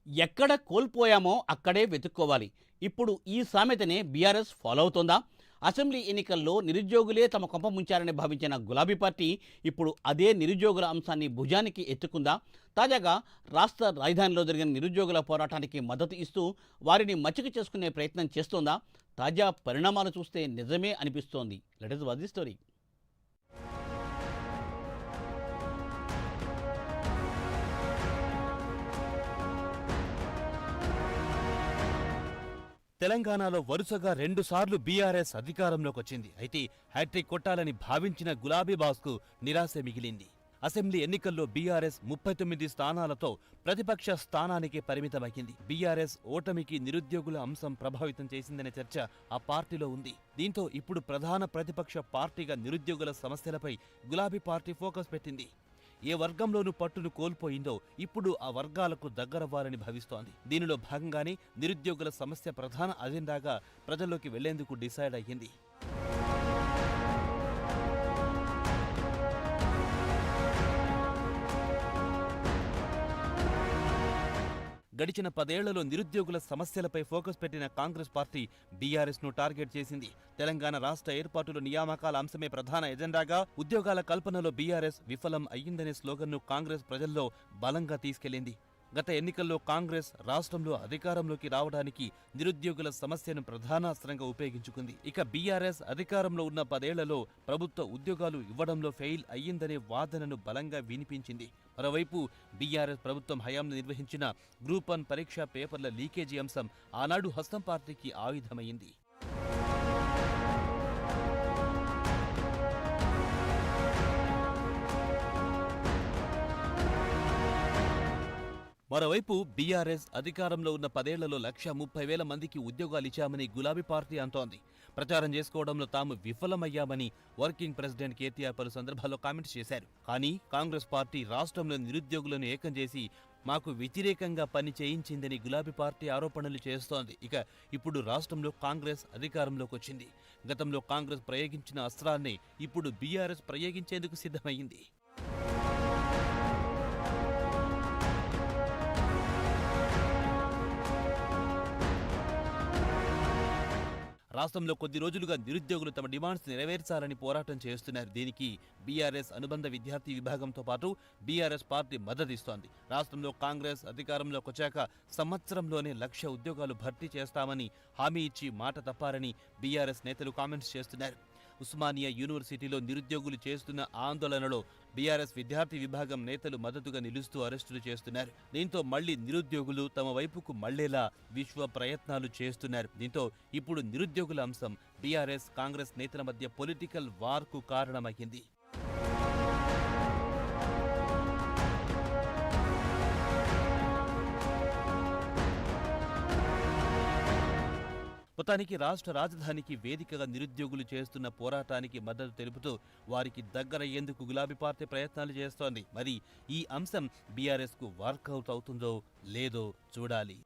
ఎక్కడ కోల్పోయామో అక్కడే వెతుక్కోవాలి. ఇప్పుడు ఈ సామెతనే బీఆర్ఎస్ ఫాలో అవుతోందా? అసెంబ్లీ ఎన్నికల్లో నిరుద్యోగులే తమ కొంప ముంచారని భావించిన గులాబీ పార్టీ ఇప్పుడు అదే నిరుద్యోగుల అంశాన్ని భుజానికి ఎత్తుకుందా? తాజాగా రాష్ట్ర రాజధానిలో జరిగిన నిరుద్యోగుల పోరాటానికి మద్దతు ఇస్తూ వారిని మచ్చిక చేసుకునే ప్రయత్నం చేస్తోందా? తాజా పరిణామాలు చూస్తే నిజమే అనిపిస్తోంది. Let us watch the story. తెలంగాణలో వరుసగా 2 సార్లు బీఆర్ఎస్ అధికారంలోకి వచ్చింది. అయితే హ్యాట్రిక్ కొట్టాలని భావించిన గులాబీ బాస్కు నిరాశ మిగిలింది. అసెంబ్లీ ఎన్నికల్లో బీఆర్ఎస్ 39 స్థానాలతో ప్రతిపక్ష స్థానానికి పరిమితమైంది. బీఆర్ఎస్ ఓటమికి నిరుద్యోగుల అంశం ప్రభావితం చేసిందనే చర్చ ఆ పార్టీలో ఉంది. దీంతో ఇప్పుడు ప్రధాన ప్రతిపక్ష పార్టీగా నిరుద్యోగుల సమస్యలపై గులాబీ పార్టీ ఫోకస్ పెట్టింది. ఏ వర్గంలోనూ పట్టును కోల్పోయిందో ఇప్పుడు ఆ వర్గాలకు దగ్గరవ్వాలని భావిస్తోంది. దీనిలో భాగంగానే నిరుద్యోగుల సమస్య ప్రధాన అజెండాగా ప్రజల్లోకి వెళ్లేందుకు డిసైడ్ అయ్యింది. గడిచిన 10 ఏళ్లలో నిరుద్యోగుల సమస్యలపై ఫోకస్ పెట్టిన కాంగ్రెస్ పార్టీ బీఆర్ఎస్ ను టార్గెట్ చేసింది. తెలంగాణ రాష్ట్ర ఏర్పాటులో నియామకాల అంశమే ప్రధాన ఎజెండాగా ఉద్యోగాల కల్పనలో బీఆర్ఎస్ విఫలం అయ్యిందనే స్లోగన్ను కాంగ్రెస్ ప్రజల్లో బలంగా తీసుకెళ్లింది. గత ఎన్నికల్లో కాంగ్రెస్ రాష్ట్రంలో అధికారంలోకి రావడానికి నిరుద్యోగుల సమస్యను ప్రధానాస్త్రంగా ఉపయోగించుకుంది. ఇక బీఆర్ఎస్ అధికారంలో ఉన్న 10 ఏళ్లలో ప్రభుత్వ ఉద్యోగాలు ఇవ్వడంలో ఫెయిల్ అయ్యిందనే వాదనను బలంగా వినిపించింది. మరోవైపు బీఆర్ఎస్ ప్రభుత్వం హయాంలో నిర్వహించిన గ్రూప్ 1 పరీక్షా పేపర్ల లీకేజీ అంశం ఆనాడు హస్తం పార్టీకి ఆయుధమైంది. మరోవైపు బీఆర్ఎస్ అధికారంలో ఉన్న 10 ఏళ్లలో 1,30,000 మందికి ఉద్యోగాలిచ్చామని గులాబీ పార్టీ అంటోంది. ప్రచారం చేసుకోవడంలో తాము విఫలమయ్యామని వర్కింగ్ ప్రెసిడెంట్ కేటీఆర్ పలు సందర్భాల్లో కామెంట్స్ చేశారు. కానీ కాంగ్రెస్ పార్టీ రాష్ట్రంలో నిరుద్యోగులను ఏకం చేసి మాకు వ్యతిరేకంగా పని చేయించిందని గులాబీ పార్టీ ఆరోపణలు చేస్తోంది. ఇక ఇప్పుడు రాష్ట్రంలో కాంగ్రెస్ అధికారంలోకి వచ్చింది. గతంలో కాంగ్రెస్ ప్రయోగించిన అస్త్రాన్ని ఇప్పుడు బీఆర్ఎస్ ప్రయోగించేందుకు సిద్ధమైంది. రాష్ట్రంలో కొద్ది రోజులుగా నిరుద్యోగులు తమ డిమాండ్స్ నెరవేర్చాలని పోరాటం చేస్తున్నారు. దీనికి బీఆర్ఎస్ అనుబంధ విద్యార్థి విభాగంతో పాటు బీఆర్ఎస్ పార్టీ మద్దతిస్తోంది. రాష్ట్రంలో కాంగ్రెస్ అధికారంలోకి వచ్చాక సంవత్సరంలోనే 1,00,000 ఉద్యోగాలు భర్తీ చేస్తామని హామీ ఇచ్చి మాట తప్పారని బీఆర్ఎస్ నేతలు కామెంట్స్ చేస్తున్నారు. ఉస్మానియా యూనివర్సిటీలో నిరుద్యోగులు చేస్తున్న ఆందోళనలో బీఆర్ఎస్ విద్యార్థి విభాగం నేతలు మద్దతుగా నిలుస్తూ అరెస్టులు చేస్తున్నారు. దీంతో మళ్లీ నిరుద్యోగులు తమ వైపుకు మళ్లేలా విశ్వ ప్రయత్నాలు చేస్తున్నారు. దీంతో ఇప్పుడు నిరుద్యోగుల అంశం బీఆర్ఎస్ కాంగ్రెస్ నేతల మధ్య పొలిటికల్ వార్కు కారణమైంది. మొత్తానికి రాష్ట్ర రాజధానికి వేదికగా నిరుద్యోగులు చేస్తున్న పోరాటానికి మద్దతు తెలుపుతూ వారికి దగ్గరయ్యేందుకు గులాబీ పార్టీ ప్రయత్నాలు చేస్తోంది. మరి ఈ అంశం బీఆర్ఎస్ కు వర్కౌట్ అవుతుందో లేదో చూడాలి.